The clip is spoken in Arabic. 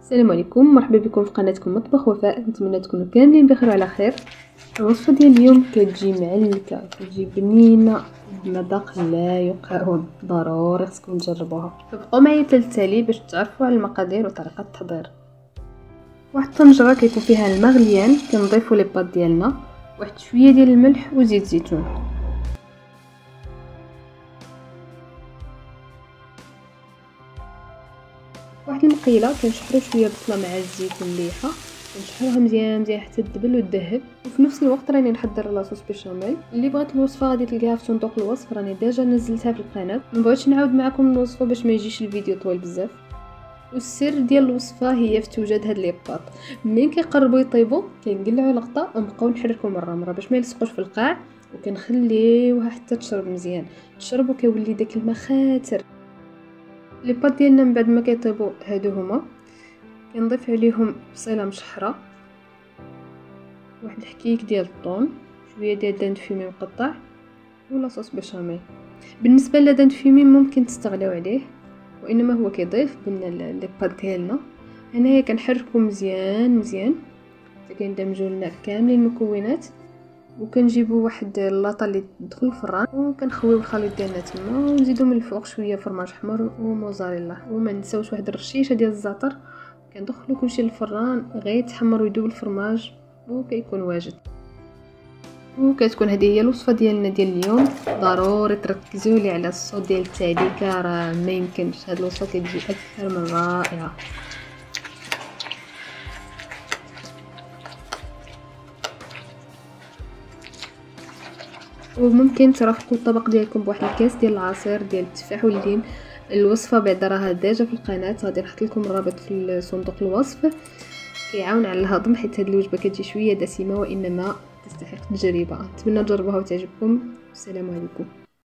السلام عليكم، مرحبا بكم في قناتكم مطبخ وفاء. نتمنى تكونوا كاملين بخير وعلى خير. الوصفه ديال اليوم كتجي معلكه، كتجي بنينه بمذاق لا يقاوم. ضروري خصكم تجربوها. فبقوا معايا تالي باش تعرفوا على المقادير وطريقه التحضير. واحد الطنجره كيكون فيها الماء غليان، كنضيفوا لي باط ديالنا، واحد شويه ديال الملح وزيت زيتون. واحد المقيله كنشحروا شويه بصله مع الزيت والمليحه، كنشحروها مزيان حتى تدبل وتذهب. وفي نفس الوقت راني نحضر لاصوص بيشاميل. اللي بغات الوصفه غادي تلقاها في صندوق الوصف، راني ديجا نزلتها في القناه. ما بغيتش نعاود معكم الوصفه باش ما يجيش الفيديو طويل بزاف. والسر ديال الوصفه هي في توجد هاد لي باط. منين كيقربوا يطيبوا كنقلعوا لقطه ونبقاو نحركوا مره باش ما يلصقوش في القاع، وكنخليوها حتى تشرب مزيان. تشرب وكيولي داك الماء خاتر. لي باط ديالنا من بعد ما كيطيبوا هادو هما، كنضيف عليهم بصيله مشحره، واحد الحكيك ديال الطون، شويه ديال دان فيمي مقطع، ولا صوص بيشاميل. بالنسبه لدان فيمي ممكن تستغناو عليه، وانما هو كيضيف بنا لي باط ديالنا. هنايا كنحركو مزيان حتى كندمجوا لنا كاملين المكونات، وكنجيبوا واحد اللاطه اللي تدخل الفران، وكنخويو الخليط ديالنا تما، ونزيدو من الفوق شويه فرماج حمر وموزاريلا، وما نساوش واحد الرشيشه ديال الزعتر. كندخلو كلشي للفران غير يتحمر ويذوب الفرماج وكيكون واجد. وكتكون هذه هي الوصفه ديالنا ديال اليوم. ضروري تركزوا لي على الصوت ديال التعليكه، راه ما يمكنش. هذه الوصفه كتجي اكثر من رائعه. وممكن ترافقوا الطبق ديالكم بواحد الكاس ديال العصير ديال التفاح والليم. الوصفه بعد راها ديجا في القناه، غادي نحط لكم الرابط في صندوق الوصف. كيعاون على الهضم حيت هذه الوجبه كتجي شويه دسمه، وانما تستحق التجربه. نتمنى تجربوها وتعجبكم. السلام عليكم.